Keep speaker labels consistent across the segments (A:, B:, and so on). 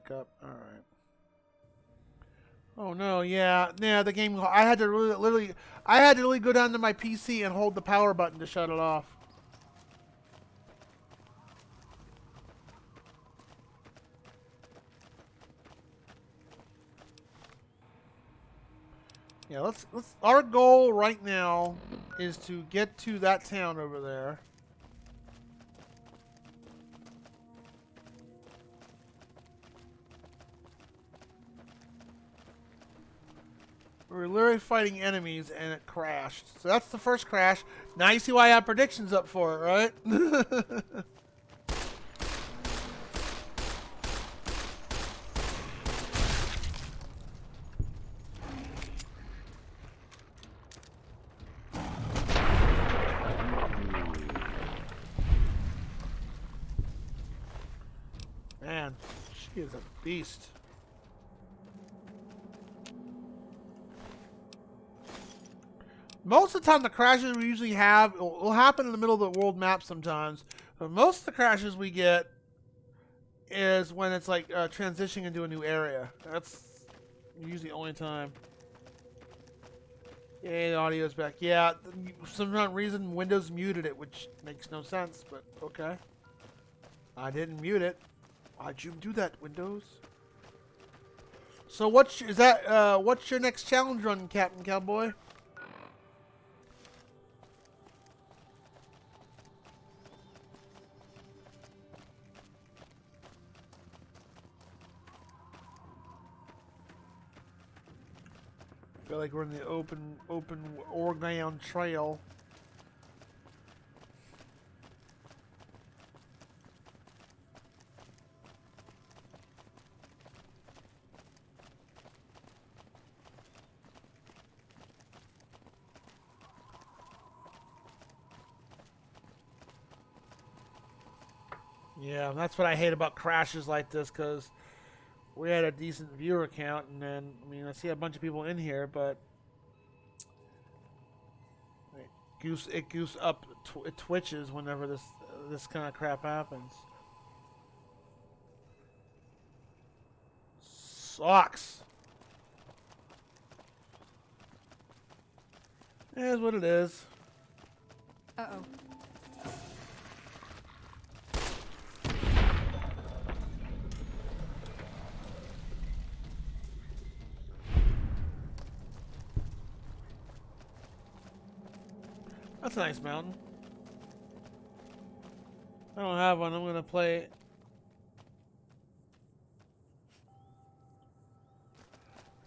A: back up. All right. Oh no, yeah, the game. I had to literally go down to my PC and hold the power button to shut it off. Yeah, let's. Our goal right now is to get to that town over there. We're literally fighting enemies and it crashed. So that's the first crash. Now you see why I have predictions up for it, right? Man, she is a beast. Most of the time, the crashes we usually have will happen in the middle of the world map sometimes. But most of the crashes we get is when it's like transitioning into a new area. That's usually the only time. Yeah, the audio's back. Yeah, for some reason Windows muted it, which makes no sense, but okay. I didn't mute it. Why'd you do that, Windows? So what's your next challenge run, Captain Cowboy? I feel like we're in the open Oregon Trail. Yeah, that's what I hate about crashes like this, because we had a decent viewer count, and then, I mean, I see a bunch of people in here, but it goose up, it twitches whenever this kind of crap happens. Sucks. It is what it is.
B: Uh-oh.
A: That's a nice mountain. I don't have one. I'm going to play.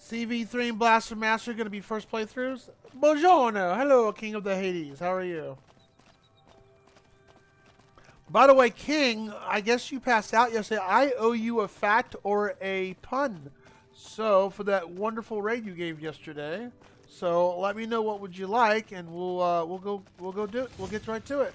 A: CV3 and Blaster Master are going to be first playthroughs. Buongiorno. Hello, King of the Hades. How are you? By the way, King, I guess you passed out yesterday. I owe you a fact or a pun. So, for that wonderful raid you gave yesterday. So let me know what would you like, and we'll go do it. We'll get right to it.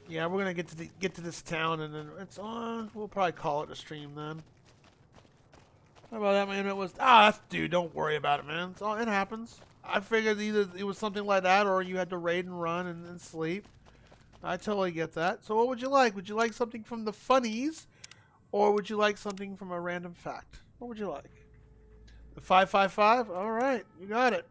A: Yeah, we're gonna get to this town, and then it's on. We'll probably call it a stream then. How about that, man? It was dude. Don't worry about it, man. It happens. I figured either it was something like that, or you had to raid and run and sleep. I totally get that. So, what would you like? Would you like something from the funnies, or would you like something from a random fact? What would you like? The 555. All right, you got it.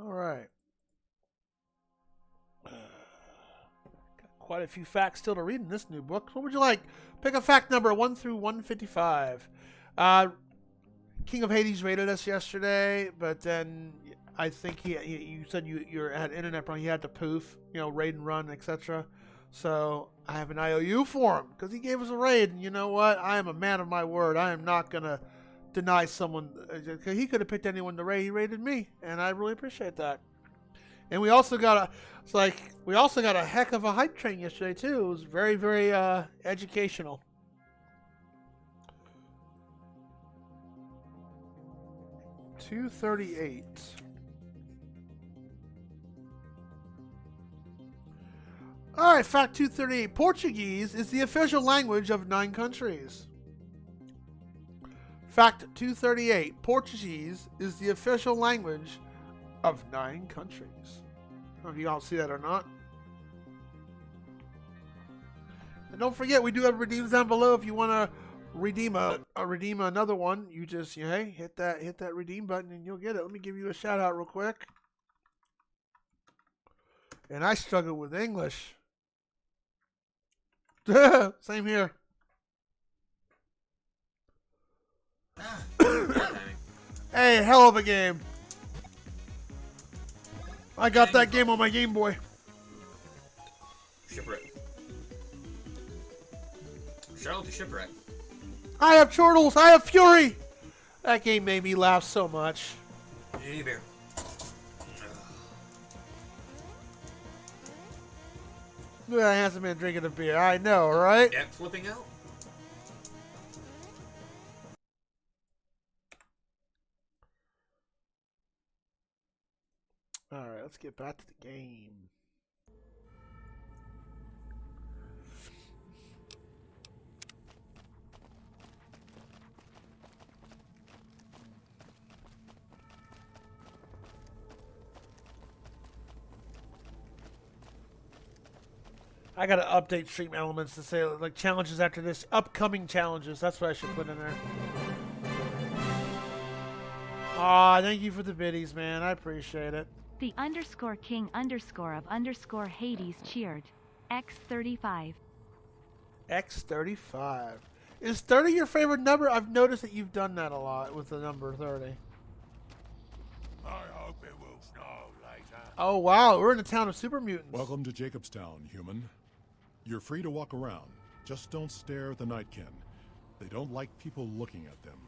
A: All right. Got quite a few facts still to read in this new book. What would you like? Pick a fact number 1 through 155. King of Hades raided us yesterday, but then I think you said you had internet problem. He had to poof, raid and run, etc. So I have an IOU for him because he gave us a raid. And you know what? I am a man of my word. I am not gonna deny someone. He could have picked anyone to raid. He raided me, and I really appreciate that. And we also got a heck of a hype train yesterday too. It was very, very educational. 238. All right, fact 238. Portuguese is the official language of 9 countries. Fact 238. Portuguese is the official language of 9 countries. I don't know if you all see that or not. And don't forget, we do have redeems down below. If you want to redeem redeem another one, you just hey, hit that redeem button and you'll get it. Let me give you a shout out real quick. And I struggle with English. Same here. Hey, hell of a game. I got that game on my Game Boy.
C: Shipwreck. Shout out to Shipwreck.
A: I have turtles. I have fury. That game made me laugh so much.
C: Hey, bear.
A: Look at that handsome man drinking a beer. I know, right?
C: Yeah, flipping out.
A: Alright, let's get back to the game. I gotta update stream elements to say like challenges after this. Upcoming challenges. That's what I should put in there. Aw, thank you for the biddies, man. I appreciate it.
D: The _king _ of _Hades cheered. X35.
A: X35. Is 30 your favorite number? I've noticed that you've done that a lot with the number 30.
E: I hope it will snow later.
A: Oh, wow. We're in the town of super mutants.
E: Welcome to Jacobstown, human. You're free to walk around. Just don't stare at the Nightkin. They don't like people looking at them.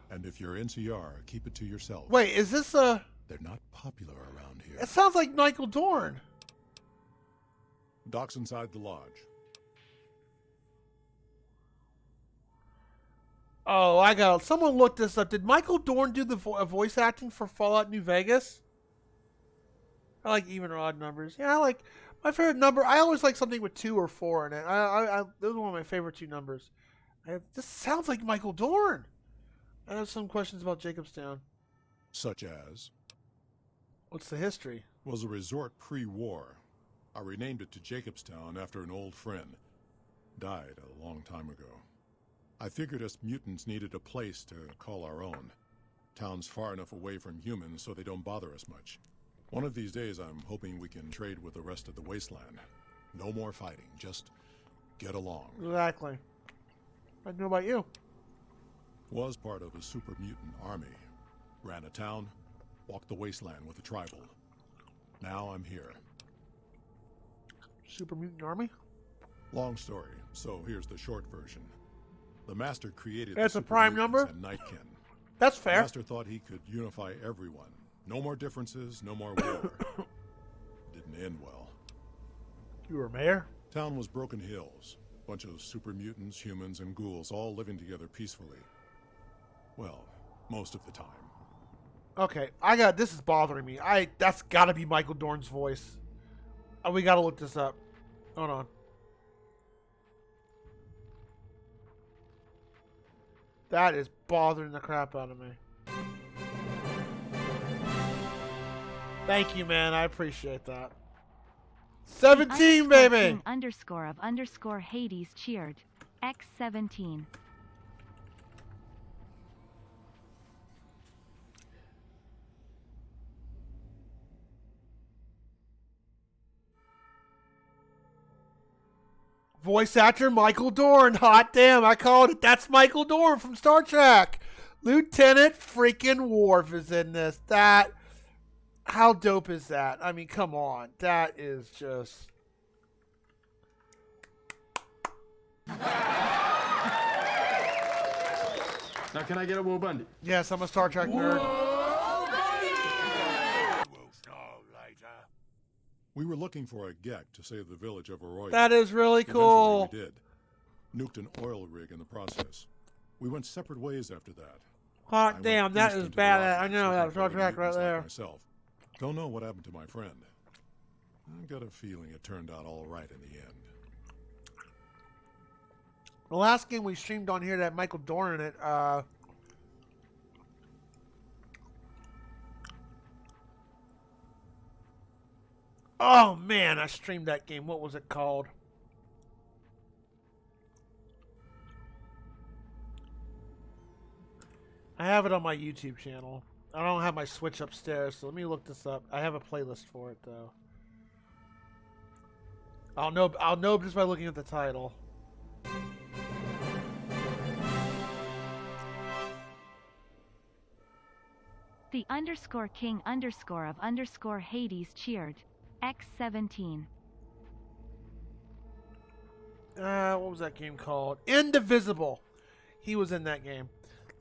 E: And if you're NCR, keep it to yourself.
A: Wait, is this a...
E: They're not popular around here.
A: It sounds like Michael Dorn.
E: Doc's inside the lodge.
A: Oh, I got it. Someone looked this up. Did Michael Dorn do the voice acting for Fallout New Vegas? I like even or odd numbers. Yeah, I like... My favorite number, I always like something with 2 or 4 in it. Those are one of my favorite 2 numbers. This sounds like Michael Dorn. I have some questions about Jacobstown.
E: Such as?
A: What's the history?
E: Was a resort pre-war. I renamed it to Jacobstown after an old friend. Died a long time ago. I figured us mutants needed a place to call our own. Town's far enough away from humans so they don't bother us much. One of these days, I'm hoping we can trade with the rest of the wasteland. No more fighting, just get along.
A: Exactly. I know about you.
E: Was part of a super mutant army. Ran a town, walked the wasteland with a tribal. Now I'm here.
A: Super mutant army?
E: Long story, so here's the short version. The Master created
A: That's
E: the
A: a
E: super
A: prime
E: mutants
A: number?
E: and Nightkin.
A: That's
E: The
A: fair.
E: Master thought he could unify everyone. No more differences, no more war. Didn't end well.
A: You were mayor?
E: Town was Broken Hills. Bunch of super mutants, humans, and ghouls all living together peacefully. Well, most of the time.
A: Okay, this is bothering me. That's gotta be Michael Dorn's voice. Oh, we gotta look this up. Hold on. That is bothering the crap out of me. Thank you, man. I appreciate that. 17, baby!
D: king _ of _Hades cheered. X17.
A: Voice actor Michael Dorn. Hot damn, I called it. That's Michael Dorn from Star Trek. Lieutenant freaking Worf is in this. How dope is that? I mean, come on. That is just...
F: Now, can I get a Will Bundy?
A: Yes, I'm a Star Trek nerd.
E: It will snow later. We were looking for a Gek to save the village of Arroyo.
A: That is really cool.
E: Eventually we did. Nuked an oil rig in the process. We went separate ways after that. I
A: Hot
E: went
A: damn, that
E: east
A: is
E: into the
A: bad. I
E: Rockies
A: know,
E: looking
A: that was
E: for
A: rough
E: other
A: track right
E: mutants like
A: there.
E: myself. Don't know what happened to my friend. I've got a feeling it turned out all right in the end.
A: The last game we streamed on here that had Michael Dorn in it, oh man, I streamed that game. What was it called? I have it on my YouTube channel. I don't have my Switch upstairs, so let me look this up. I have a playlist for it though. I'll know just by looking at the title.
D: The underscore king underscore of underscore Hades cheered. X17.
A: What was that game called? Indivisible. He was in that game.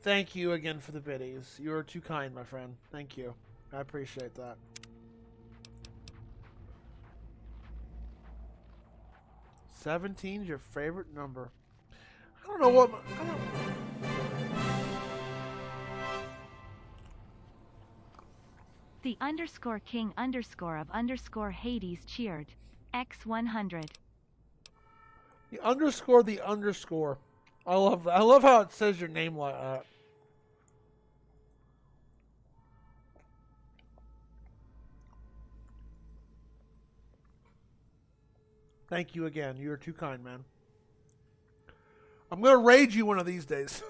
A: Thank you again for the biddies. You are too kind, my friend. Thank you. I appreciate that. Seventeen's your favorite number. I don't know what. I don't,
D: The underscore king underscore of underscore Hades cheered. X100.
A: the underscore. I love that. I love how it says your name like that. Thank you again. You are too kind, man. I'm gonna raid you one of these days.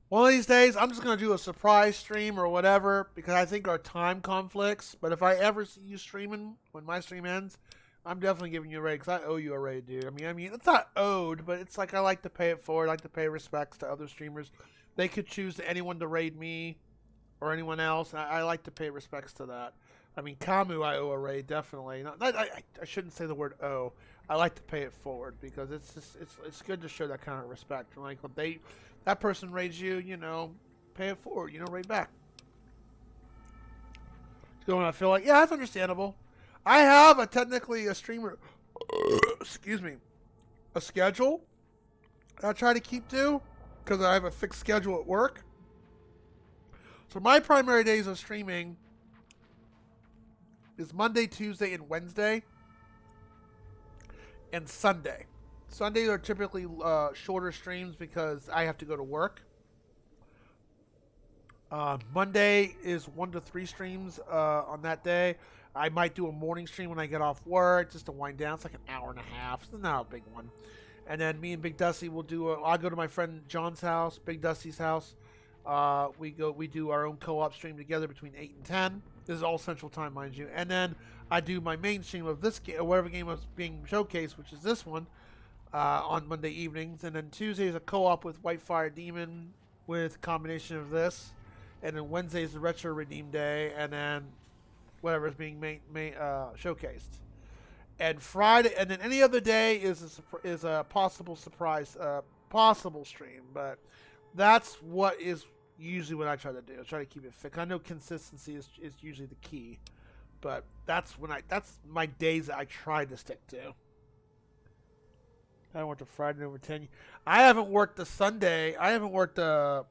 A: One of these days, I'm just going to do a surprise stream or whatever because I think our time conflicts. But if I ever see you streaming when my stream ends, I'm definitely giving you a raid because I owe you a raid, dude. I mean, it's not owed, but it's like I like to pay it forward. I like to pay respects to other streamers. They could choose anyone to raid me or anyone else. And I like to pay respects to that. I mean, Kamu, I owe a raid, definitely. I shouldn't say the word owe. I like to pay it forward because it's good to show that kind of respect. Like when that person raids you, pay it forward, raid back. So when I feel like, yeah, that's understandable. I have technically a streamer, excuse me, a schedule that I try to keep to because I have a fixed schedule at work. So my primary days of streaming is Monday, Tuesday, and Wednesday, and Sunday. Sundays are typically shorter streams because I have to go to work. Monday is 1 to 3 streams on that day. I might do a morning stream when I get off work just to wind down. It's like an hour and a half. It's not a big one. And then me and Big Dusty will I'll go to my friend John's house, Big Dusty's house. We do our own co-op stream together between 8 and 10. This is all Central Time, mind you. And then I do my main stream of this game, or whatever game is being showcased, which is this one, on Monday evenings. And then Tuesday is a co-op with Whitefire Demon with a combination of this. And then Wednesday is the Retro Redeem Day. And then whatever is being showcased. And Friday, and then any other day is a possible surprise, possible stream. But that's what is usually what I try to do. I try to keep it fixed. I know consistency is usually the key, but that's my days that I try to stick to. I worked a Friday over 10. I haven't worked the Sunday. I haven't worked the.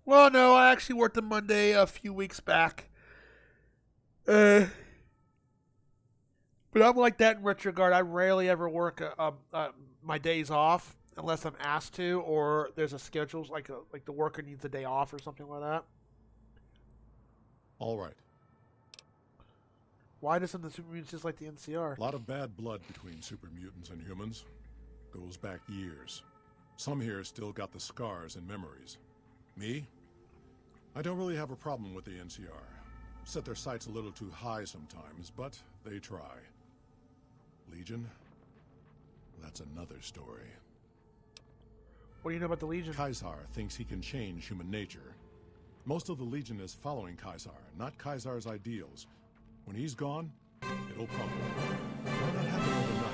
A: Well, no, I actually worked the Monday a few weeks back. But I'm like that in retrogard. I rarely ever work my days off unless I'm asked to, or there's a schedule like the worker needs a day off or something like that.
E: All right.
A: Why doesn't the super mutants just like the NCR?
E: A lot of bad blood between super mutants and humans. Goes back years. Some here still got the scars and memories. Me? I don't really have a problem with the NCR. Set their sights a little too high sometimes, but they try. Legion? That's another story.
A: What do you know about the Legion?
E: Kaisar thinks he can change human nature. Most of the Legion is following Kaisar, not Kaisar's ideals. When he's gone, it'll crumble. It might not happen overnight.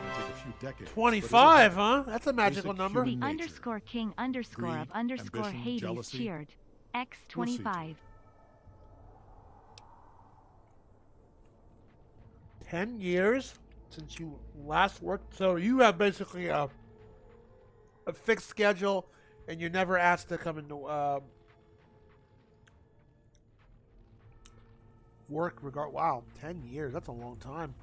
E: It'll take a few decades.
A: 25, huh? That's a magical number.
D: The underscore king underscore
E: Greed,
D: of underscore
E: ambition,
D: Hades
E: jealousy.
D: cheered. X25.
A: 10 years since you last worked. So you have basically a fixed schedule, and you're never asked to come into work. Wow, 10 years. That's a long time.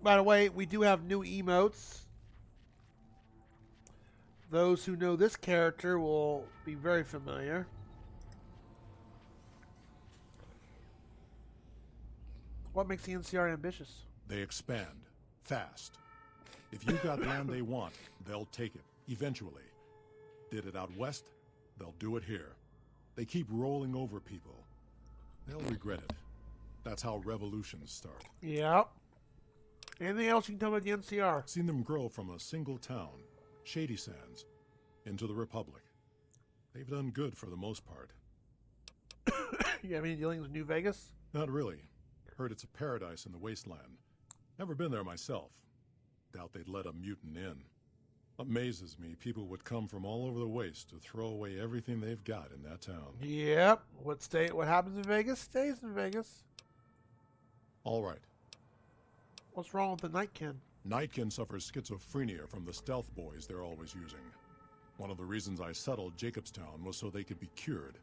A: By the way, we do have new emotes. Those who know this character will be very familiar. What makes the NCR ambitious?
E: They expand. Fast. If you got land they want, they'll take it. Eventually. Did it out west, they'll do it here. They keep rolling over people. They'll regret it. That's how revolutions start.
A: Yep. Anything else you can tell me about the NCR?
E: Seen them grow from a single town, Shady Sands, into the Republic. They've done good for the most part.
A: You have any dealings with New Vegas?
E: Not really. Heard it's a paradise in the wasteland. Never been there myself. Doubt they'd let a mutant in. Amazes me people would come from all over the waste to throw away everything they've got in that town.
A: Yep. What happens in Vegas stays in Vegas.
E: All right.
A: What's wrong with the Nightkin?
E: Nightkin suffers schizophrenia from the stealth boys they're always using. One of the reasons I settled Jacobstown was so they could be cured.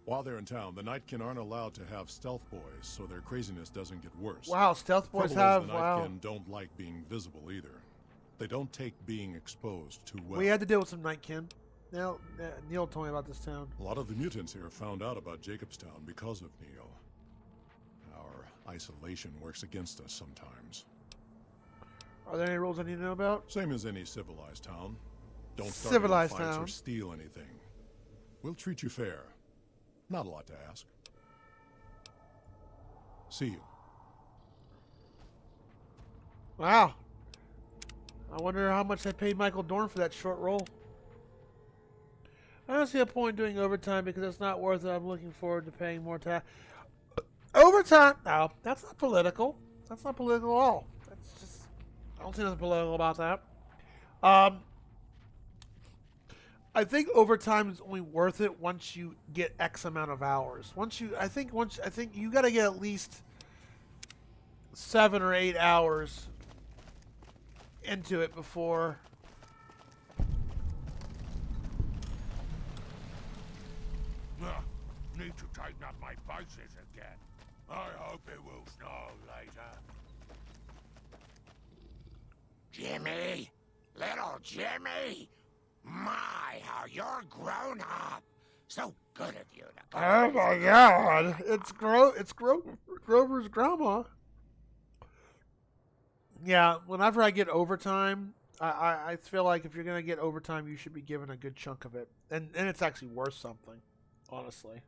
E: While they're in town, the Nightkin aren't allowed to have stealth boys, so their craziness doesn't get worse.
A: Wow, stealth boys
E: Trouble
A: have...
E: is the
A: Wow.
E: Nightkin don't like being visible either. They don't take being exposed too well.
A: We had to deal with some Nightkin. Neil told me about this town.
E: A lot of the mutants here found out about Jacobstown because of Neil. Our isolation works against us sometimes.
A: Are there any rules I need to know about?
E: Same as any civilized town. Don't start
A: Civilized
E: any fights
A: town.
E: or steal anything. We'll treat you fair. Not a lot to ask. See you.
A: Wow. I wonder how much they paid Michael Dorn for that short role. I don't see a point in doing overtime because it's not worth it. I'm looking forward to paying more tax. Overtime? No, that's not political. That's not political at all. That's just... I don't see nothing political about that. I think overtime is only worth it once you get X amount of hours. I think you got to get at least 7 or 8 hours into it before.
G: Need to tighten up my vices again. I hope it will snow later. Jimmy! Little Jimmy! My, how you're grown up! So good of you to come.
A: Oh my God! It's Grover's grandma. Yeah, whenever I get overtime, I feel like if you're gonna get overtime, you should be given a good chunk of it, and it's actually worth something, honestly.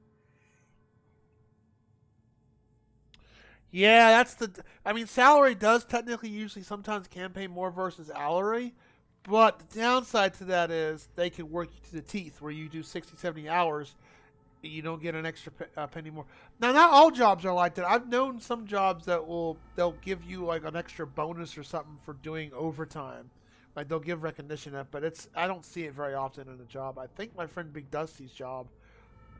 A: Yeah, that's the. I mean, salary does technically usually sometimes can pay more versus hourly, but the downside to that is they can work you to the teeth where you do 60, 70 hours, and you don't get an extra penny more. Now, not all jobs are like that. I've known some jobs that they'll give you like an extra bonus or something for doing overtime. Like they'll give recognition at, but I don't see it very often in a job. I think my friend Big Dusty's job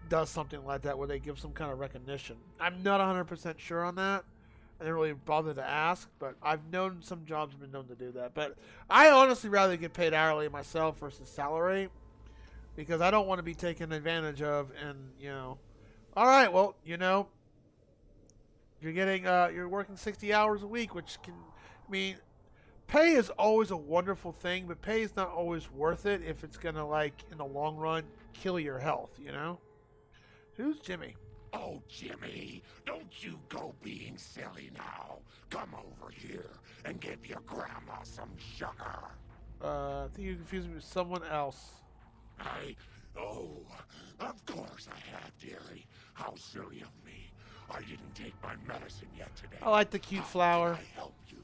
A: does something like that where they give some kind of recognition. I'm not 100% sure on that. I didn't really bother to ask, but I've known some jobs have been known to do that. But I honestly rather get paid hourly myself versus salary because I don't want to be taken advantage of. And all right, well, you're working 60 hours a week, which pay is always a wonderful thing, but pay is not always worth it if it's gonna in the long run kill your health. Who's Jimmy?
G: Oh, Jimmy, don't you go being silly now. Come over here and give your grandma some sugar.
A: I think you confused me with someone else.
G: Oh, of course I have, dearie. How silly of me. I didn't take my medicine yet today.
A: I like the cute flower.
G: How can I help you?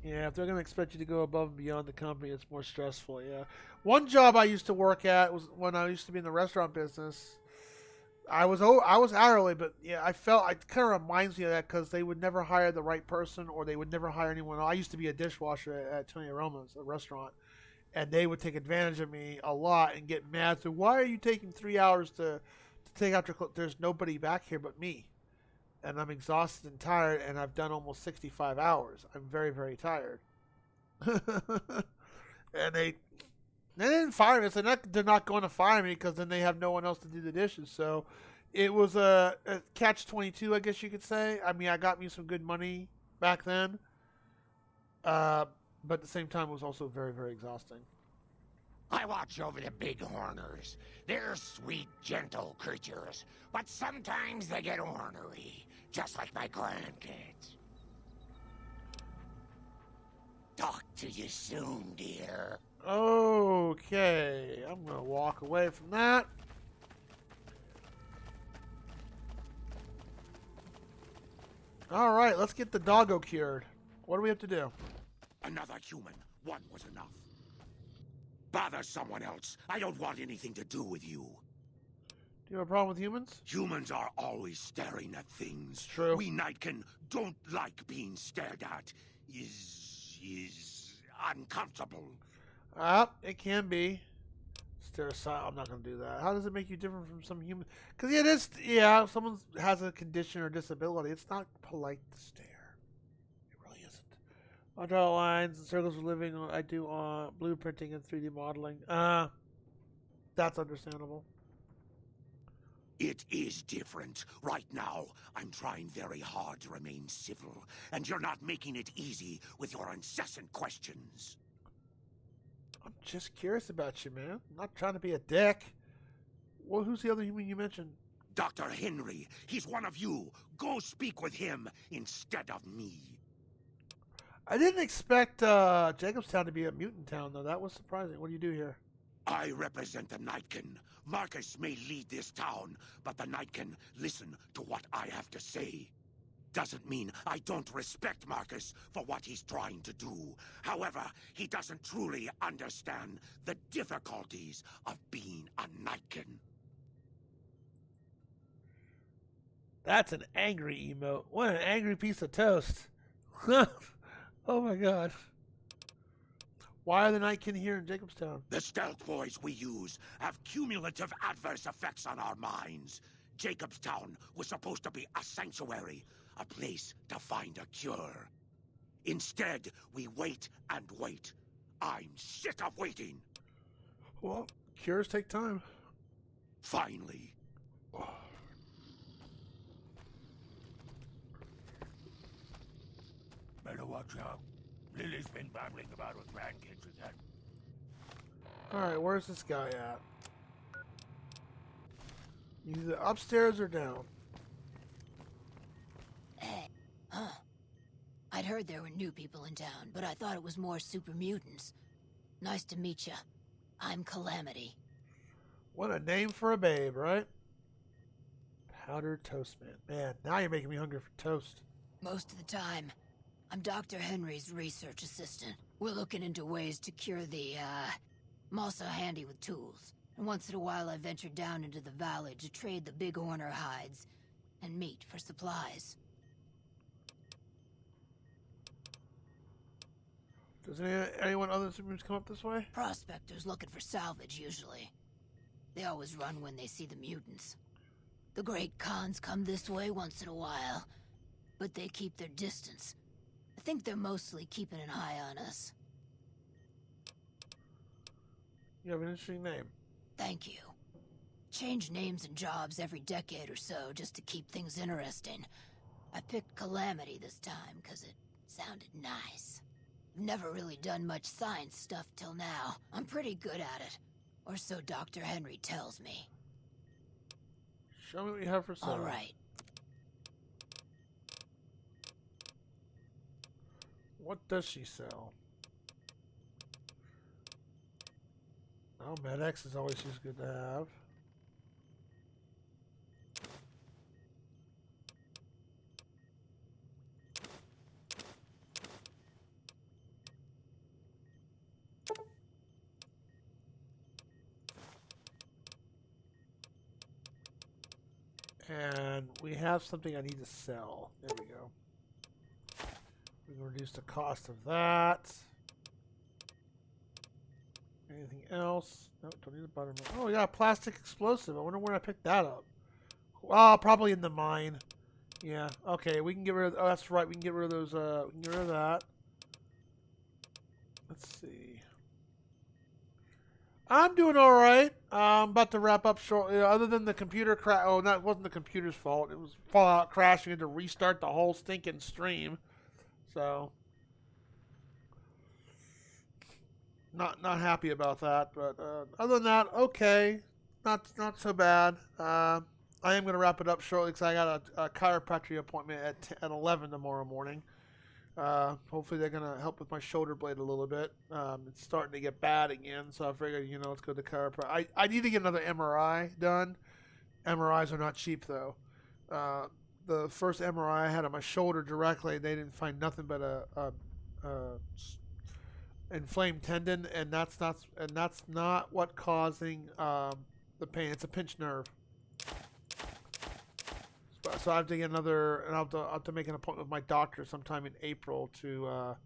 A: Yeah, if they're going to expect you to go above and beyond the company, it's more stressful, yeah. One job I used to work at was when I used to be in the restaurant business. I was hourly, but yeah, it kind of reminds me of that because they would never hire the right person or they would never hire anyone. I used to be a dishwasher at Tony Roma's, a restaurant, and they would take advantage of me a lot and get mad. So why are you taking 3 hours to take out your clothes? There's nobody back here but me. And I'm exhausted and tired, and I've done almost 65 hours. I'm very, very tired. And they didn't fire me. So they're not going to fire me because then they have no one else to do the dishes. So it was a catch-22, I guess you could say. I mean, I got me some good money back then. But at the same time, it was also very, very exhausting.
G: I watch over the bighorners. They're sweet, gentle creatures, but sometimes they get ornery, just like my grandkids. Talk to you soon, dear.
A: Okay, I'm going to walk away from that. All right, let's get the doggo cured. What do we have to do?
G: Another human. One was enough. Bother someone else. I don't want anything to do with you.
A: Do you have a problem with humans?
G: Humans are always staring at things.
A: True.
G: We Nightkin don't like being stared at. Is uncomfortable.
A: It can be. Stare aside. I'm not going to do that. How does it make you different from some human? Because it is, if someone has a condition or disability, it's not polite to stare. It really isn't. I draw lines and circles for living. I do blueprinting and 3D modeling. That's understandable.
G: It is different. Right now, I'm trying very hard to remain civil, and you're not making it easy with your incessant questions.
A: I'm just curious about you, man. I'm not trying to be a dick. Well, who's the other human you mentioned?
G: Dr. Henry, he's one of you. Go speak with him instead of me.
A: I didn't expect Jacobstown to be a mutant town, though. That was surprising. What do you do here?
G: I represent the Nightkin. Marcus may lead this town, but the Nightkin listen to what I have to say. Doesn't mean I don't respect Marcus for what he's trying to do. However, he doesn't truly understand the difficulties of being a Nightkin.
A: That's an angry emote. What an angry piece of toast. Oh my god. Why are the Nightkin here in Jacobstown?
G: The stealth boys we use have cumulative adverse effects on our minds. Jacobstown was supposed to be a sanctuary, a place to find a cure. Instead, we wait and wait. I'm sick of waiting.
A: Well, cures take time.
G: Finally. Better watch out. Lily's been babbling about her grandkids again.
A: Alright, where's this guy at? Either upstairs or down.
H: Hey, I'd heard there were new people in town, but I thought it was more super mutants. Nice to meet ya. I'm Calamity.
A: What a name for a babe, right? Powdered toast man. Man, now you're making me hungry for toast.
H: Most of the time, I'm Dr. Henry's research assistant. We're looking into ways to cure I'm also handy with tools. And once in a while I venture down into the valley to trade the bighorner hides and meat for supplies.
A: Does anyone other superheroes come up this way?
H: Prospectors looking for salvage, usually. They always run when they see the mutants. The Great Khans come this way once in a while, but they keep their distance. I think they're mostly keeping an eye on us.
A: You have an interesting name.
H: Thank you. Change names and jobs every decade or so just to keep things interesting. I picked Calamity this time because it sounded nice. I've never really done much science stuff till now. I'm pretty good at it. Or so Dr. Henry tells me.
A: Show me what you have for sale.
H: All right.
A: What does she sell? Oh, MedX is always just good to have. And we have something I need to sell. There we go. We can reduce the cost of that. Anything else? No, don't need a buttermilk. Oh, we got a plastic explosive. I wonder where I picked that up. Oh, probably in the mine. Yeah. Okay, we can get rid of. Oh, that's right. We can get rid of those. We can get rid of that. Let's see. I'm doing all right. I'm about to wrap up shortly. Other than the computer crash. Oh, that wasn't the computer's fault. It was Fallout crashing. I had to restart the whole stinking stream. So, not happy about that. But other than that, okay. Not so bad. I am going to wrap it up shortly because I got a chiropractic appointment at 11 tomorrow morning. Hopefully they're going to help with my shoulder blade a little bit. It's starting to get bad again, so I figured, let's go to chiropractic. I need to get another MRI done. MRIs are not cheap, though. The first MRI I had on my shoulder directly, they didn't find nothing but a inflamed tendon, and that's not what causing the pain. It's a pinched nerve. So I have to get another, and I'll have to make an appointment with my doctor sometime in April to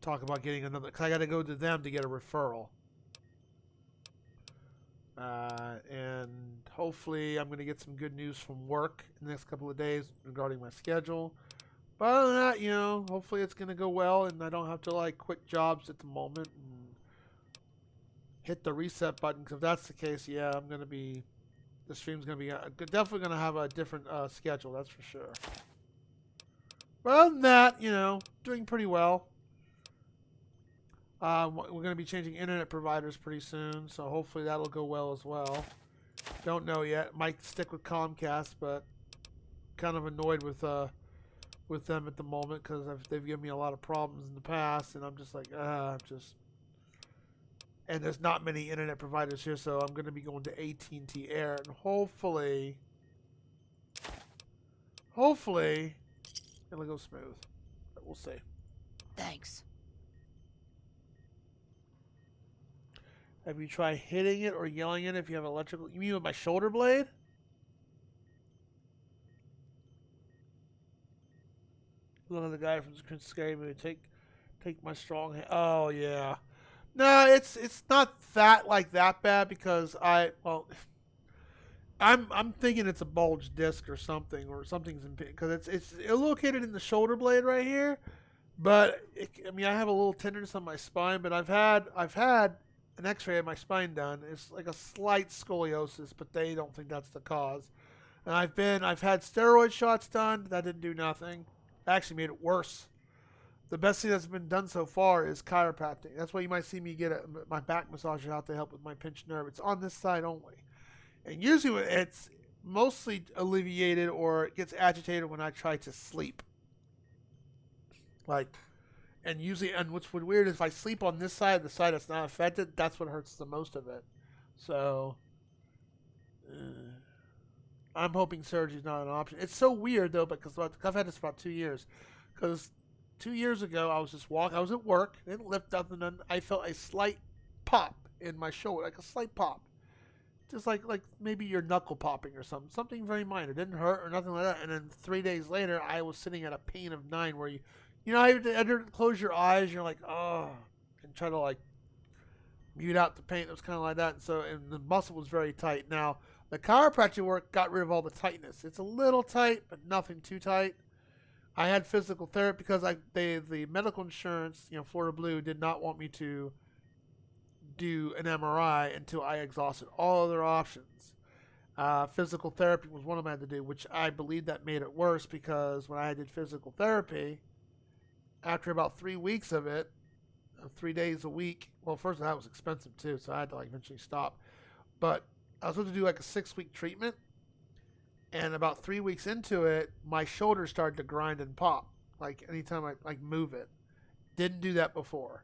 A: talk about getting another, because I got to go to them to get a referral. And hopefully I'm going to get some good news from work in the next couple of days regarding my schedule. But other than that, hopefully it's going to go well and I don't have to quit jobs at the moment and hit the reset button. Because if that's the case, yeah, the stream's going to be definitely going to have a different schedule, that's for sure. But other than that, doing pretty well. We're going to be changing internet providers pretty soon, so hopefully that'll go well as well. Don't know yet. Might stick with Comcast, but kind of annoyed with them at the moment because they've given me a lot of problems in the past, and I'm just like, and there's not many internet providers here, so I'm going to be going to AT&T Air, and hopefully it'll go smooth. But we'll see.
H: Thanks.
A: Have you tried hitting it or yelling it if you have electrical? You mean with my shoulder blade? Look at the guy from the Scary Movie. Take my strong hand. Oh yeah. No, it's not that bad because I'm thinking it's a bulge disc or something's in because it's located in the shoulder blade right here. But I have a little tenderness on my spine. But I've had an X-ray of my spine done. It's like a slight scoliosis, but they don't think that's the cause. And I've had steroid shots done. That didn't do nothing. Actually made it worse. The best thing that's been done so far is chiropractic. That's why you might see me get my back massager out to help with my pinched nerve. It's on this side only. And usually it's mostly alleviated or it gets agitated when I try to sleep. And what's weird is if I sleep on this side, the side that's not affected, that's what hurts the most of it. So, I'm hoping surgery is not an option. It's so weird though, because I've had this about 2 years. Because 2 years ago, I was at work, didn't lift nothing, and I felt a slight pop in my shoulder, like a slight pop. Just like maybe you're knuckle popping or something very minor. It didn't hurt or nothing like that. And then 3 days later, I was sitting at a pain of 9 where I had to close your eyes, you're like, oh, and try to mute out the pain. It was kind of like that. And the muscle was very tight. Now, the chiropractic work got rid of all the tightness. It's a little tight, but nothing too tight. I had physical therapy because the medical insurance, Florida Blue, did not want me to do an MRI until I exhausted all other options. Physical therapy was one of them I had to do, which I believe that made it worse because when I did physical therapy, after about 3 weeks of it, 3 days a week, well, first that was expensive too, so I had to eventually stop. But I was supposed to do a 6-week treatment, and about 3 weeks into it, my shoulder started to grind and pop, anytime I move it. Didn't do that before.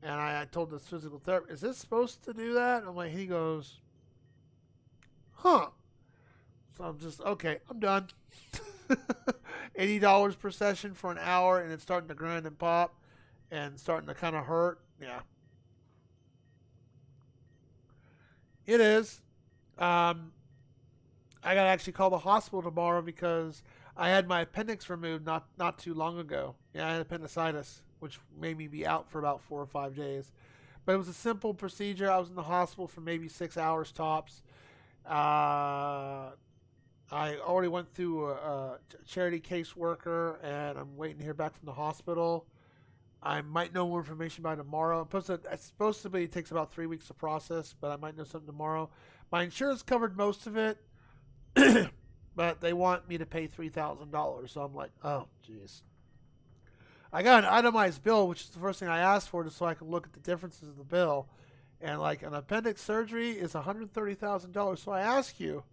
A: And I told this physical therapist, is this supposed to do that? And he goes, huh. So I'm just, okay, I'm done. $80 per session for an hour, and it's starting to grind and pop and starting to kind of hurt. Yeah. It is. I got to actually call the hospital tomorrow because I had my appendix removed not too long ago. Yeah, I had appendicitis, which made me be out for about 4 or 5 days. But it was a simple procedure. I was in the hospital for maybe 6 hours tops. I already went through a charity caseworker, and I'm waiting to hear back from the hospital. I might know more information by tomorrow. It's supposed to be, it takes about 3 weeks to process, but I might know something tomorrow. My insurance covered most of it, but they want me to pay $3,000. So I'm like, oh, jeez. I got an itemized bill, which is the first thing I asked for, just so I can look at the differences in the bill. And like an appendix surgery is $130,000. So I ask you,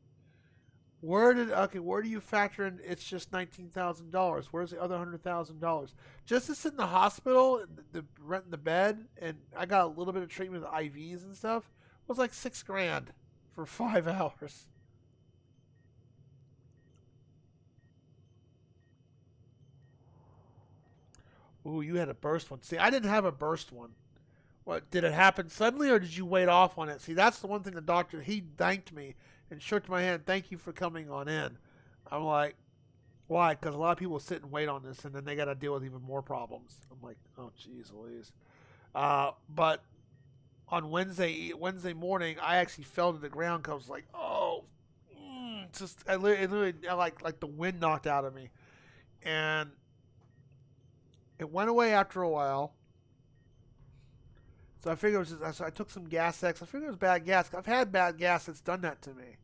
A: where do you factor in it's just $19,000? Where's the other $100,000? Just to sit in the hospital, renting the bed, and I got a little bit of treatment with IVs and stuff, was like $6,000 for 5 hours. Ooh, you had a burst one. See, I didn't have a burst one. What, did it happen suddenly, or did you wait off on it? See, that's the one thing the doctor, he thanked me and shook my hand. Thank you for coming on in. I'm like, why? Because a lot of people sit and wait on this, and then they got to deal with even more problems. I'm like, oh, jeez Louise. But on Wednesday morning, I actually fell to the ground because I was like, oh, it literally like the wind knocked out of me. And it went away after a while. So I figured it was just, so I took some Gas X. I figured it was bad gas. I've had bad gas that's done that to me.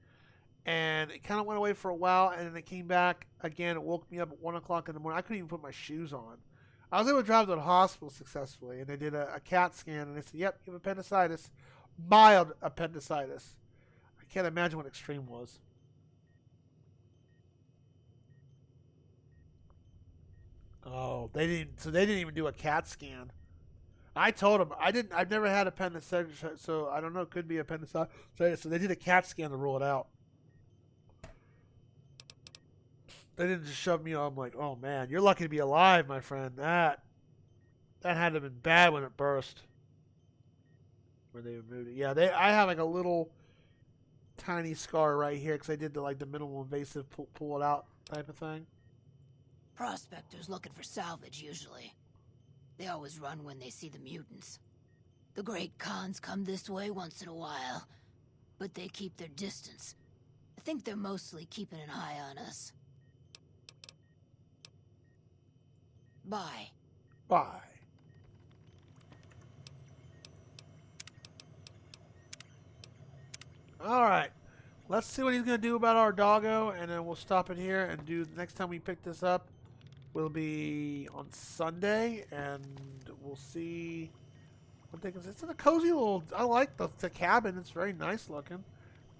A: And it kind of went away for a while, and then it came back again. It woke me up at 1 o'clock in the morning. I couldn't even put my shoes on. I was able to drive to the hospital successfully, and they did a CAT scan, and they said, yep, you have appendicitis. Mild appendicitis. I can't imagine what extreme was. Oh, they didn't even do a CAT scan. I told them I've never had appendicitis, so I don't know. It could be appendicitis. So they did a CAT scan to rule it out. They didn't just shove me on. I'm like, oh man, you're lucky to be alive, my friend. That had to have been bad when it burst. Where they removed it. Yeah, I have like a little tiny scar right here because I did the minimal invasive pull it out type of thing.
H: Prospectors looking for salvage, usually. They always run when they see the mutants. The Great Khans come this way once in a while, but they keep their distance. I think they're mostly keeping an eye on us. Bye.
A: Bye. All right. Let's see what he's going to do about our doggo, and then we'll stop it here and do the next time we pick this up. Will be on Sunday, and we'll see what they can say. It's in a cozy little. I like the cabin. It's very nice looking.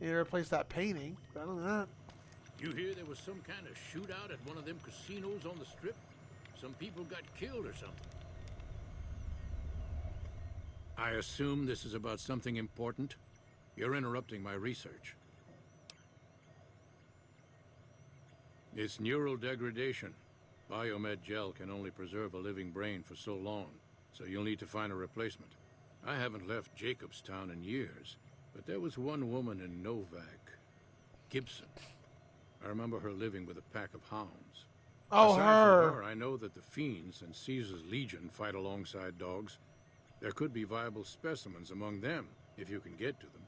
A: You replace that painting. But other than that,
I: you hear there was some kind of shootout at one of them casinos on the strip? Some people got killed or something. I assume this is about something important? You're interrupting my research. It's neural degradation. Biomed gel can only preserve a living brain for so long, so you'll need to find a replacement. I haven't left Jacobstown in years, but there was one woman in Novak, Gibson. I remember her living with a pack of hounds.
A: oh,
I: Aside
A: her.
I: from her, I know that the Fiends and Caesar's Legion fight alongside dogs. There could be viable specimens among them, if you can get to them.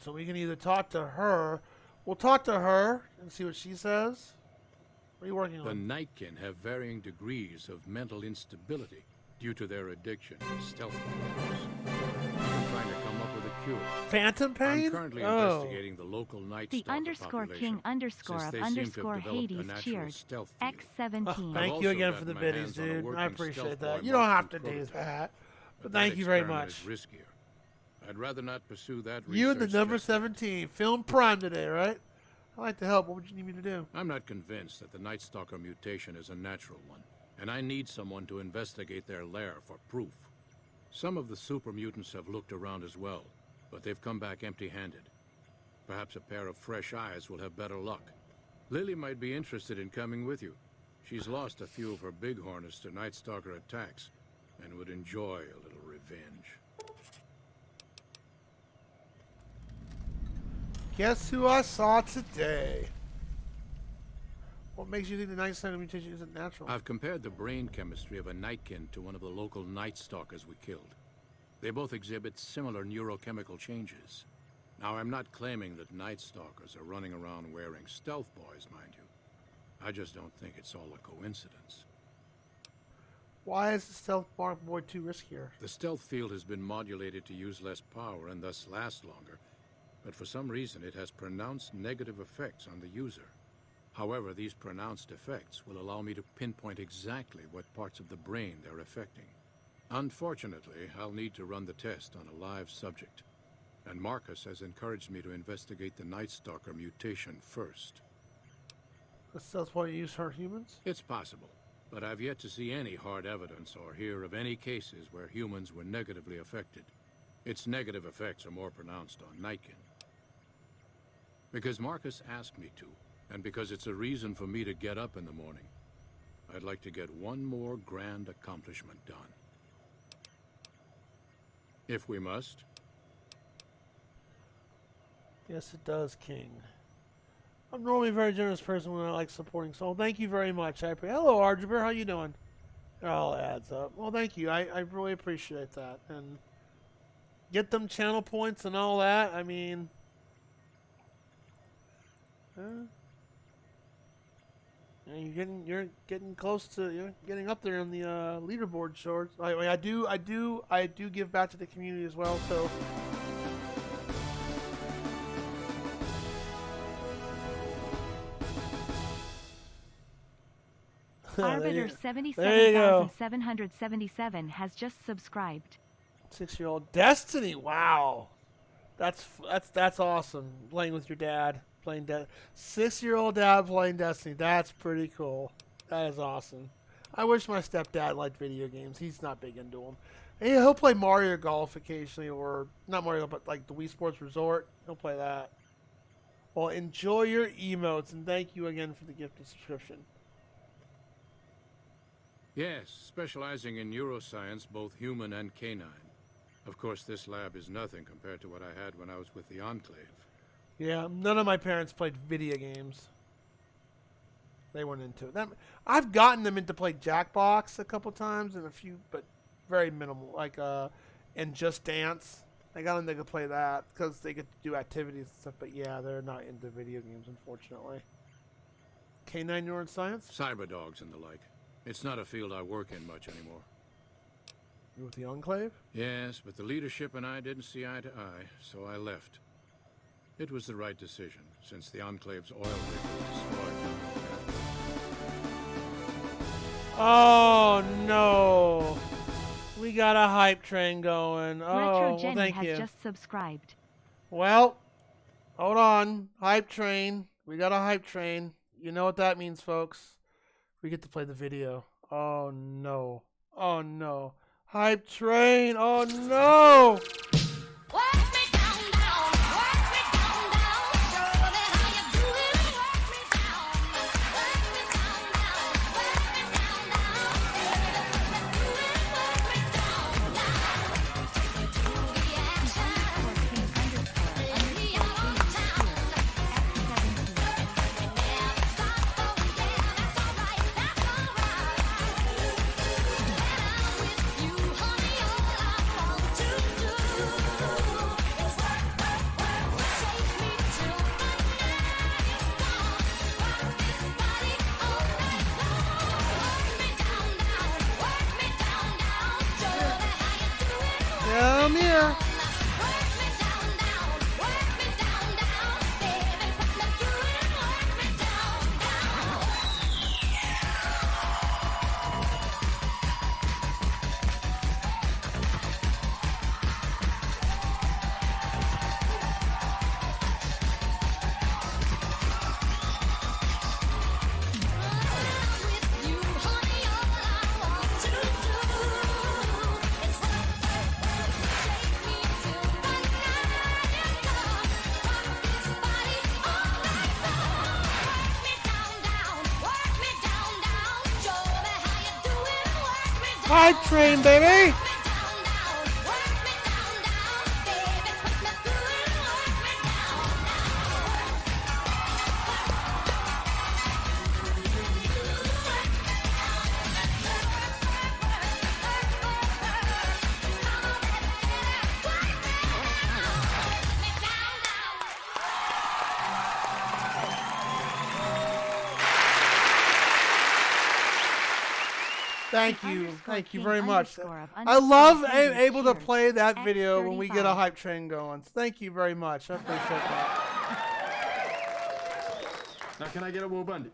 A: So we can either talk to her. We'll talk to her and see what she says. What are you working
I: The
A: on?
I: Nightkin have varying degrees of mental instability due to their addiction to stealth weapons. I'm trying to come up with a cure.
A: Phantom pain?
I: I'm currently
A: Oh.
I: investigating the local Night
D: The
I: Stalker
D: underscore
I: population,
D: king underscore
I: since
D: of
I: they seem to have
D: underscore
I: developed a
D: Hades
I: natural
D: cheered.
I: stealth field.
D: X17.
A: Thank
I: I've
A: you
I: also
A: again for
I: gotten
A: the
I: my
A: biddies,
I: hands on a
A: dude. I
I: working
A: appreciate
I: stealth
A: that.
I: boy
A: You don't have
I: marked
A: to
I: and
A: do
I: prototype.
A: that. But
I: that
A: thank you very
I: experiment
A: much.
I: is riskier. I'd rather not pursue that
A: You and the
I: research
A: number
I: step.
A: 17. Film Prime today, right? I like to help. What would you need me to do?
I: I'm not convinced that the Night Stalker mutation is a natural one, and I need someone to investigate their lair for proof. Some of the super mutants have looked around as well, but they've come back empty-handed. Perhaps a pair of fresh eyes will have better luck. Lily might be interested in coming with you. She's lost a few of her bighorners to Night Stalker attacks, and would enjoy a little revenge.
A: Guess who I saw today? What makes you think the Night Stalker mutation isn't natural?
I: I've compared the brain chemistry of a Nightkin to one of the local Night Stalkers we killed. They both exhibit similar neurochemical changes. Now, I'm not claiming that Night Stalkers are running around wearing stealth boys, mind you. I just don't think it's all a coincidence.
A: Why is the stealth mark boy too riskier?
I: The stealth field has been modulated to use less power and thus last longer, but for some reason it has pronounced negative effects on the user. However, these pronounced effects will allow me to pinpoint exactly what parts of the brain they're affecting. Unfortunately, I'll need to run the test on a live subject, and Marcus has encouraged me to investigate the Night Stalker mutation first.
A: The stealth boy use hurt humans?
I: It's possible, but I've yet to see any hard evidence or hear of any cases where humans were negatively affected. Its negative effects are more pronounced on Nightkin. Because Marcus asked me to, and because it's a reason for me to get up in the morning, I'd like to get one more grand accomplishment done. If we must.
A: Yes, it does, King. I'm normally a very generous person when I like supporting soul. Thank you very much. I appreciate. Hello, Arjabir. How you doing? It all adds up. Well, thank you. I really appreciate that. And get them channel points and all that. I mean, you're getting close to getting up there on the leaderboard shorts. I do give back to the community as well. So.
D: Arbiter 77,777 has just subscribed.
A: 6-year-old Destiny. Wow, that's awesome. Playing with your dad, playing 6-year-old dad playing Destiny. That's pretty cool. That is awesome. I wish my stepdad liked video games. He's not big into them. He'll play Mario Golf occasionally, or not Mario, but like the Wii Sports Resort. He'll play that. Well, enjoy your emotes, and thank you again for the gift of subscription.
I: Yes, specializing in neuroscience, both human and canine. Of course, this lab is nothing compared to what I had when I was with the Enclave.
A: Yeah, none of my parents played video games. They weren't into it. I've gotten them into play Jackbox a couple times and a few, but very minimal. Like, and Just Dance. I got them to play that because they get to do activities and stuff. But yeah, they're not into video games, unfortunately. Canine neuroscience?
I: Cyber dogs and the like. It's not a field I work in much anymore.
A: You with the Enclave?
I: Yes, but the leadership and I didn't see eye to eye, so I left. It was the right decision, since the Enclave's oil rig was destroyed.
A: Oh, no. We got a hype train going. Oh,
D: Retro Jenny
A: well, thank
D: has
A: you.
D: just subscribed.
A: Well, hold on. Hype train. We got a hype train. You know what that means, folks. We get to play the video. Oh, no. Oh, no. Hype train. Oh, no. Come here. Hype train, baby. Thank
D: The
A: you.
D: underscore
A: Thank you
D: king
A: very much.
D: underscore of
A: I love
D: underscore Hades
A: able to
D: cheers.
A: play that video when we get a
D: X35.
A: hype train going. Thank you very much. I appreciate that.
F: Now can I get a Wobundy?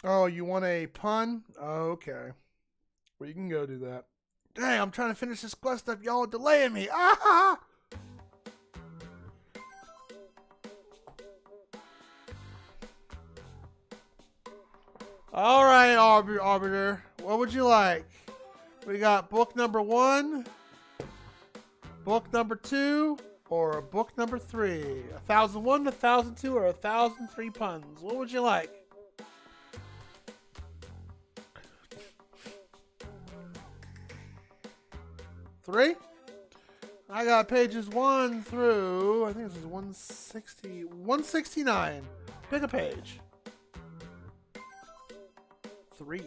A: Oh, you want a pun? Oh, okay. Well, you can go do that. Dang, I'm trying to finish this quest up. Y'all are delaying me. Ah! All right, Arbiter. What would you like? We got book number 1, book number 2, or book number 3. 1001, 1002, or 1003 puns. What would you like? Three? I got pages 1 through, I think this is 169. Pick a page. 3.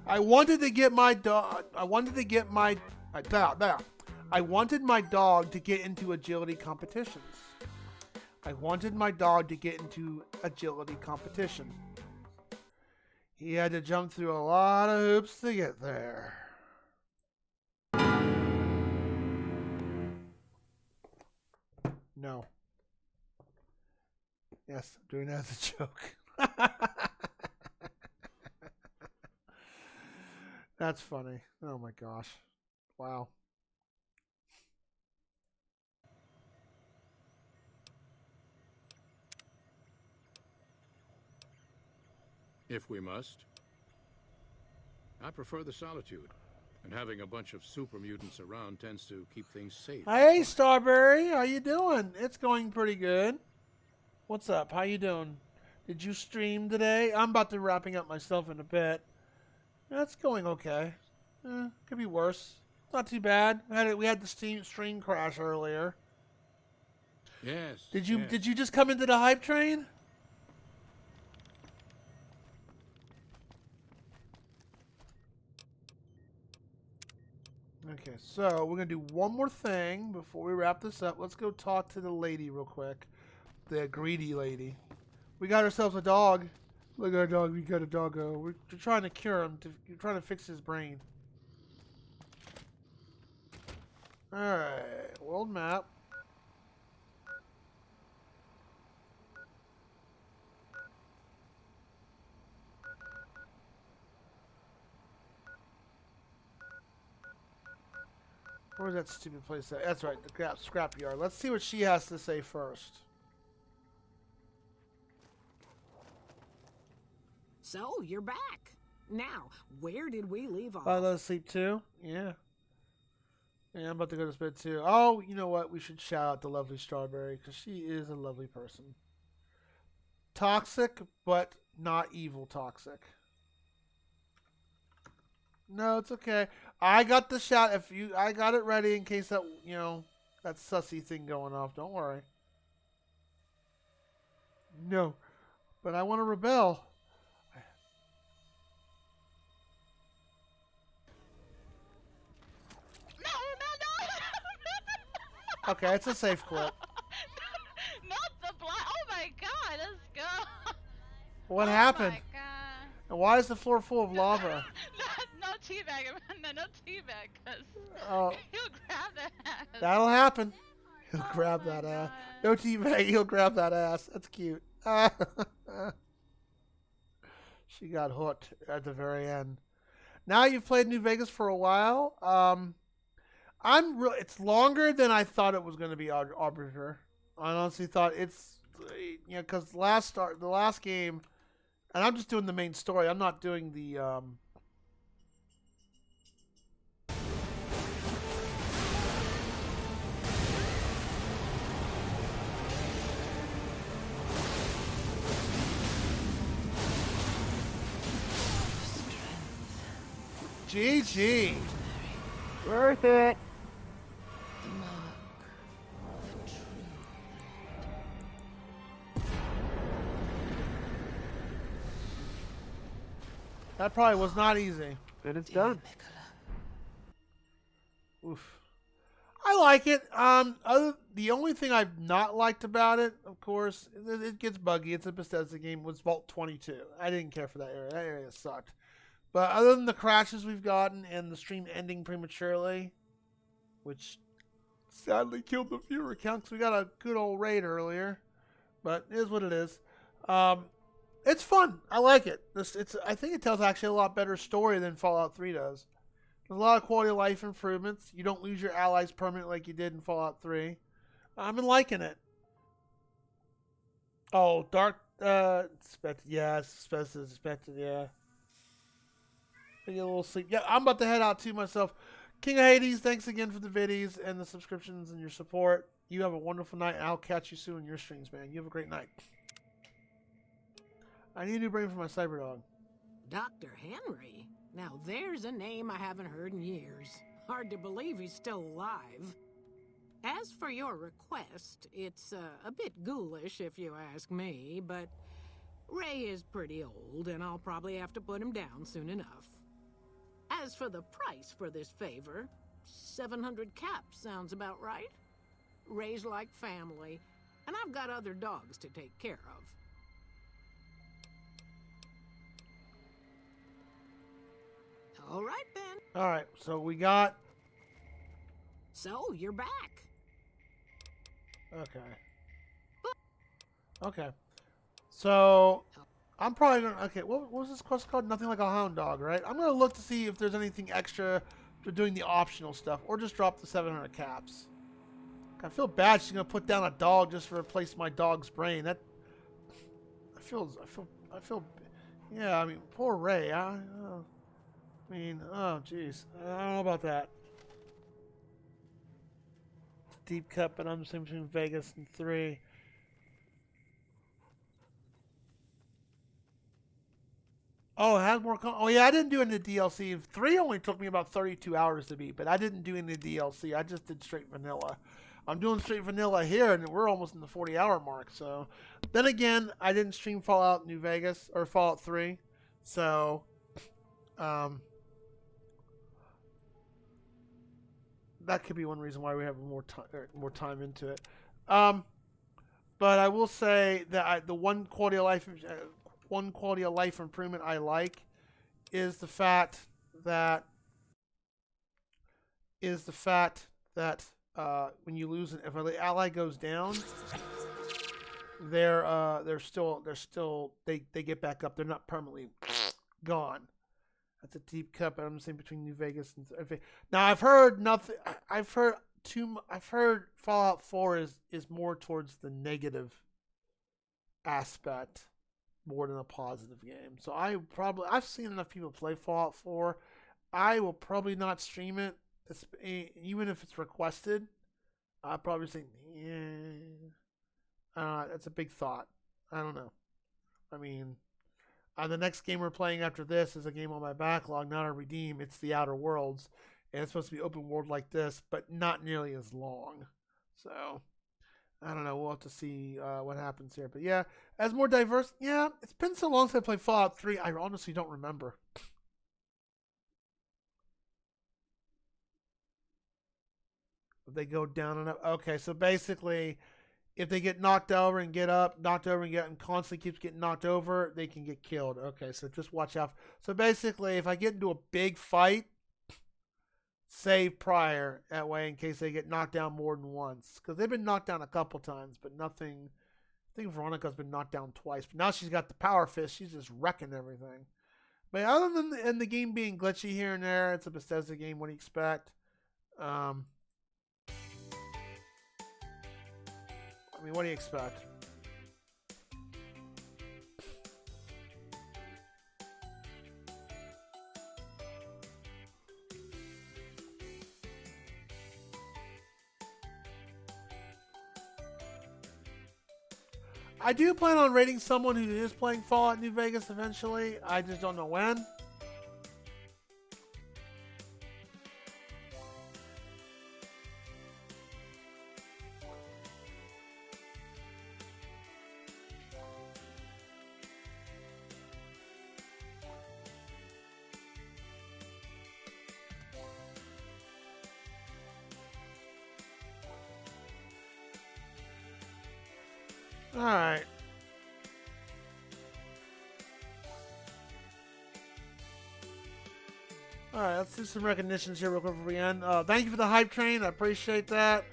A: I wanted to get my dog. I wanted my dog to get into agility competitions. I wanted my dog to get into agility competition. He had to jump through a lot of hoops to get there. No. Yes, I'm doing that as a joke. That's funny. Oh my gosh. Wow.
I: If we must. I prefer the solitude, and having a bunch of super mutants around tends to keep things safe.
A: Hey, Starberry, how you doing? It's going pretty good. What's up? How you doing? Did you stream today? I'm about to wrapping up myself in a bit. That's going okay. Could be worse. Not too bad. We had the stream crash earlier.
I: Yes.
A: Did you
I: yes.
A: just come into the hype train? Okay, so we're gonna do one more thing before we wrap this up. Let's go talk to the lady real quick. The greedy lady. We got ourselves a dog. Look at our dog. We got a doggo. We're trying to cure him. We're trying to fix his brain. Alright. World map. Where's that stupid place at? That's right. The scrapyard. Let's see what she has to say first.
J: So, you're back. Now, where did we leave off?
A: I let us sleep too? Yeah. Yeah, I'm about to go to bed too. Oh, you know what? We should shout out the lovely Strawberry because she is a lovely person. Toxic, but not evil toxic. No, it's okay. I got the shout. I got it ready in case that, that sussy thing going off. Don't worry. No, but I want to rebel. Okay, it's a safe quit.
K: Not the blind. Oh my god, let's go.
A: What happened?
K: Oh my god.
A: And why is the floor full of lava?
K: No teabag, no teabag, because
A: Oh,
K: he'll grab that ass.
A: that'll happen. He'll grab
K: my
A: that ass.
K: God.
A: No teabag, he'll grab that ass. That's cute. She got hooked at the very end. Now you've played New Vegas for a while. It's longer than I thought it was going to be, Arbiter. I honestly thought it's, because the last game, and I'm just doing the main story. I'm not doing the, GG.
L: Worth it.
A: That probably was not easy.
L: And it's done.
A: Oof. I like it. The only thing I've not liked about it, of course, it gets buggy. It's a Bethesda game. Was Vault 22. I didn't care for that area. That area sucked. But other than the crashes we've gotten and the stream ending prematurely, which sadly killed the viewer count because we got a good old raid earlier, but it is what it is. It's fun. I like it. I think it tells actually a lot better story than Fallout 3 does. There's a lot of quality of life improvements. You don't lose your allies permanently like you did in Fallout 3. I've been liking it. Oh, Dark, suspected, yeah, suspected, yeah. I get a little sleep. Yeah, I'm about to head out too myself. King of Hades, thanks again for the viddies and the subscriptions and your support. You have a wonderful night, and I'll catch you soon in your streams, man. You have a great night. I need a new brain for my Cyberdog.
J: Dr. Henry? Now there's a name I haven't heard in years. Hard to believe he's still alive. As for your request, it's a bit ghoulish if you ask me, but Ray is pretty old and I'll probably have to put him down soon enough. As for the price for this favor, 700 caps sounds about right. Ray's like family, and I've got other dogs to take care of. All right, then.
A: All right, so we got...
J: So, you're back.
A: Okay. Okay. So, I'm probably going to... Okay, what was this quest called? Nothing Like a Hound Dog, right? I'm going to look to see if there's anything extra for doing the optional stuff, or just drop the 700 caps. I feel bad she's going to put down a dog just to replace my dog's brain. That... I feel... Yeah, I mean, poor Ray. I mean, oh, jeez. I don't know about that. Deep cut, but I'm saying between Vegas and 3. Oh, it has more. Oh, yeah, I didn't do any DLC. 3 only took me about 32 hours to beat, but I didn't do any DLC. I just did straight vanilla. I'm doing straight vanilla here, and we're almost in the 40-hour mark. So, then again, I didn't stream Fallout New Vegas or Fallout 3, so that could be one reason why we have more time into it. But I will say that the one quality of life improvement I like is the fact that when you lose if an ally goes down, they get back up. They're not permanently gone. That's a deep cut, but I'm saying between New Vegas and now I've heard nothing. I've heard Fallout 4 is more towards the negative aspect more than a positive game. So I've seen enough people play Fallout 4. I will probably not stream it, even if it's requested. I'll probably say, yeah. That's a big thought. I don't know. I mean, the next game we're playing after this is a game on my backlog, not a redeem. It's The Outer Worlds, and it's supposed to be open world like this, but not nearly as long. So, I don't know. We'll have to see what happens here. But yeah, as more diverse, yeah, it's been so long since I played Fallout 3, I honestly don't remember. They go down and up. Okay, so basically, if they get knocked over and get up, and constantly keeps getting knocked over, they can get killed. Okay, so just watch out. So basically, if I get into a big fight, save prior that way in case they get knocked down more than once. Because they've been knocked down a couple times, but nothing. I think Veronica's been knocked down twice, but now she's got the power fist. She's just wrecking everything. But other than the game being glitchy here and there, it's a Bethesda game. What do you expect? I mean, what do you expect? I do plan on rating someone who is playing Fallout New Vegas eventually. I just don't know when. All right. All right, let's do some recognitions here real quick before we end. Thank you for the hype train. I appreciate that.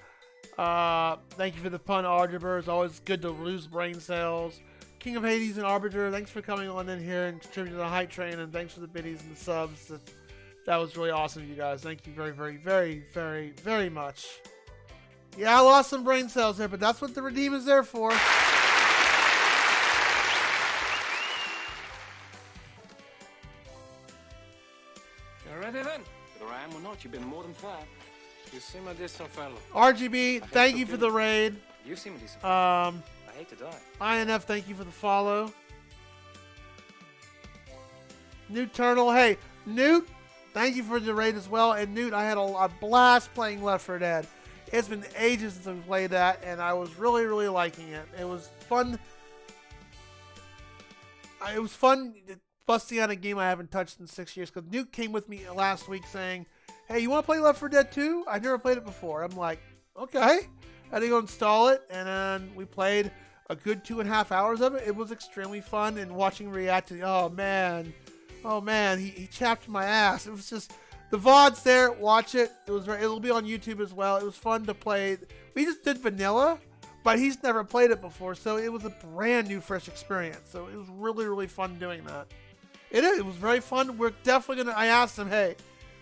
A: Thank you for the pun, Arbiter. It's always good to lose brain cells. King of Hades and Arbiter, thanks for coming on in here and contributing to the hype train, and thanks for the biddies and the subs. That was really awesome, you guys. Thank you very, very, very, very, very much. Yeah, I lost some brain cells there, but that's what the Redeem is there for.
M: You're ready then? Whether I am or not, you've been more than fair. You seem a decent fellow.
A: RGB, thank you for the raid.
M: You seem a decent fellow. I hate to die.
A: INF, thank you for the follow. Newt Turtle, hey, Newt, thank you for the raid as well. And Newt, I had a blast playing Left 4 Dead. It's been ages since we played that, and I was really, really liking it. It was fun. It was fun busting out a game I haven't touched in 6 years, because Newt came with me last week saying, hey, you want to play Left 4 Dead 2? I've never played it before. I'm like, okay. I had to go install it, and then we played a good 2.5 hours of it. It was extremely fun, and watching him react to, oh man, he chapped my ass. It was just, the VOD's there, watch it. It'll be on YouTube as well. It was fun to play. We just did vanilla, but he's never played it before, so it was a brand new, fresh experience. So it was really, really fun doing that. It was very fun. We're definitely gonna, I asked him, hey,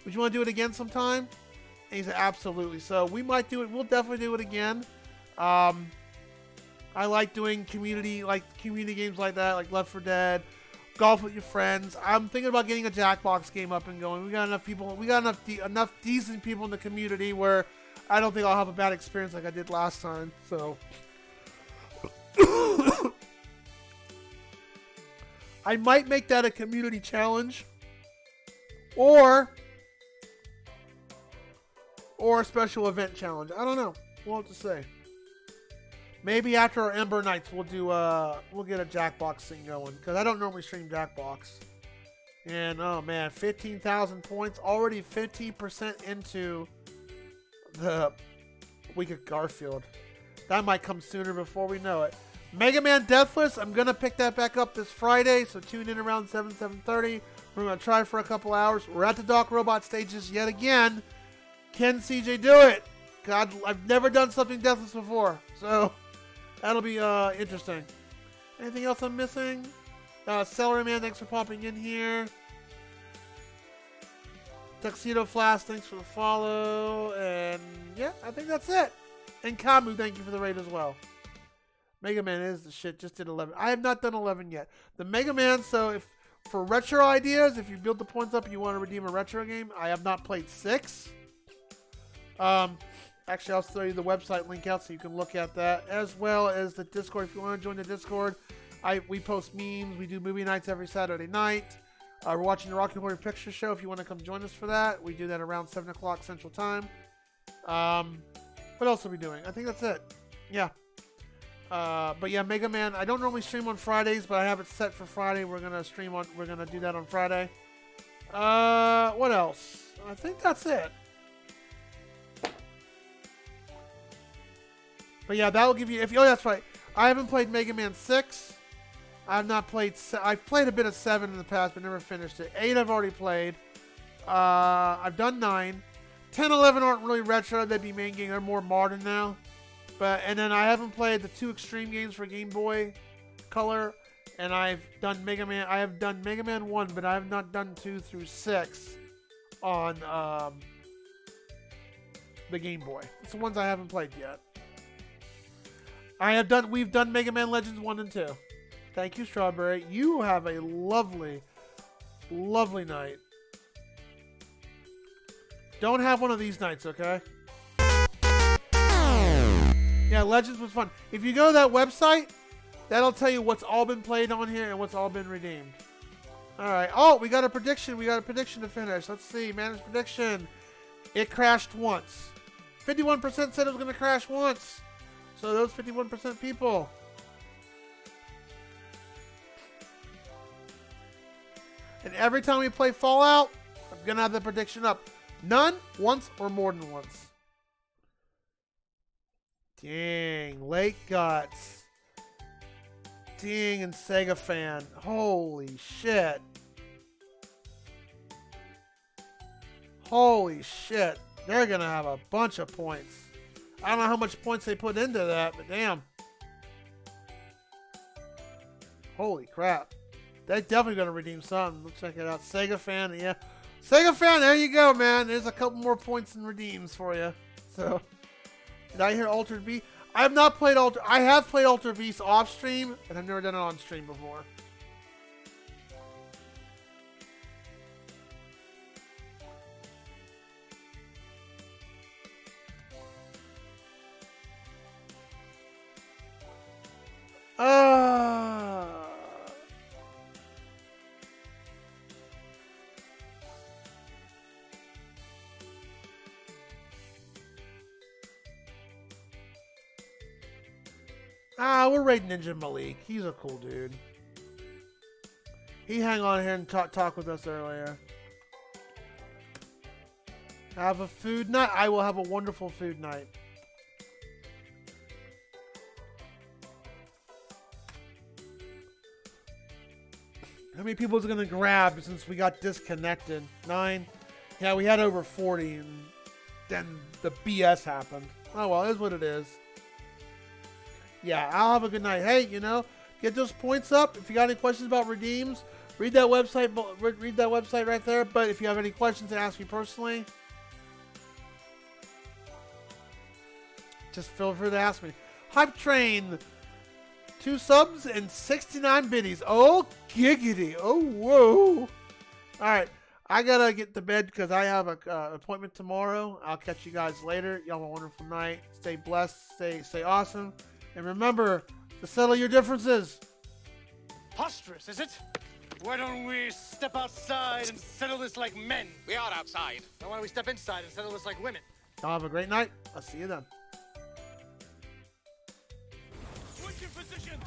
A: would you want to do it again sometime? And he said, absolutely. So we might do it. We'll definitely do it again. I like doing community games like that, like Left 4 Dead, golf with your friends. I'm thinking about getting a Jackbox game up and going. We got enough people. We got enough decent people in the community where I don't think I'll have a bad experience like I did last time. So I might make that a community challenge, or a special event challenge. I don't know. We'll have to say. Maybe after our Ember Nights, we'll get a Jackbox thing going, because I don't normally stream Jackbox. And oh man, 15,000 points, already 15% into the week of Garfield. That might come sooner before we know it. Mega Man Deathless, I'm gonna pick that back up this Friday, so tune in around 7:30. We're gonna try for a couple hours. We're at the Doc Robot stages yet again. Can CJ do it? God, I've never done something Deathless before, so that'll be interesting. Anything else I'm missing? Celery Man, thanks for popping in here. Tuxedo Flask, thanks for the follow. And yeah, I think that's it. And Kamu, thank you for the raid as well. Mega Man is the shit. Just did 11. I have not done 11 yet. The Mega Man, so if for retro ideas, if you build the points up and you want to redeem a retro game, I have not played 6. Actually, I'll throw you the website link out so you can look at that, as well as the Discord. If you want to join the Discord, we post memes. We do movie nights every Saturday night. We're watching the Rocky Horror Picture Show. If you want to come join us for that, we do that around 7 o'clock Central Time. What else are we doing? I think that's it. Yeah. But yeah, Mega Man. I don't normally stream on Fridays, but I have it set for Friday. We're gonna do that on Friday. What else? I think that's it. But yeah, that will give you. Oh, that's right. I haven't played Mega Man 6. I've not played. I've played a bit of 7 in the past, but never finished it. 8 I've already played. I've done 9. 10, 11 aren't really retro. They'd be main game. They're more modern now. And then I haven't played the 2 Extreme games for Game Boy Color, and I've done Mega Man. I have done Mega Man 1, but I have not done 2 through 6 on the Game Boy. It's the ones I haven't played yet. We've done Mega Man Legends 1 and 2. Thank you, Strawberry. You have a lovely, lovely night. Don't have one of these nights, okay? Yeah, Legends was fun. If you go to that website, that'll tell you what's all been played on here and what's all been redeemed. Alright. Oh, we got a prediction. We got a prediction to finish. Let's see. Managed prediction. It crashed once. 51% said it was going to crash once. So those 51% people. And every time we play Fallout, I'm going to have the prediction up. None, once, or more than once. Dang, Lake Guts. Ding and Sega Fan. Holy shit. Holy shit. They're going to have a bunch of points. I don't know how much points they put into that, but damn. Holy crap. They're definitely going to redeem something. Let's check it out. Sega Fan, yeah. Sega Fan, there you go, man. There's a couple more points and redeems for you. So, did I hear Altered Beast? I have not played Altered. I have played Altered Beast off stream, and I've never done it on stream before. We're raiding Ninja Malik. He's a cool dude. He hang on here and talk with us earlier. Have a food night? I will have a wonderful food night. How many people is it going to grab since we got disconnected? 9? Yeah, we had over 40 and then the BS happened. Oh well, it is what it is. Yeah, I'll have a good night. Hey, you know, get those points up. If you got any questions about redeems, read that website. Read that website right there. But if you have any questions to ask me personally, just feel free to ask me. Hype Train, 2 subs and 69 biddies. Oh, giggity. Oh, whoa. All right, I gotta get to bed because I have an appointment tomorrow. I'll catch you guys later. Y'all have a wonderful night. Stay blessed. Stay awesome. And remember to settle your differences.
N: Preposterous, is it? Why don't we step outside and settle this like men?
C: We are outside.
N: Now why don't we step inside and settle this like women?
A: Y'all have a great night. I'll see you then.
N: Switch your position!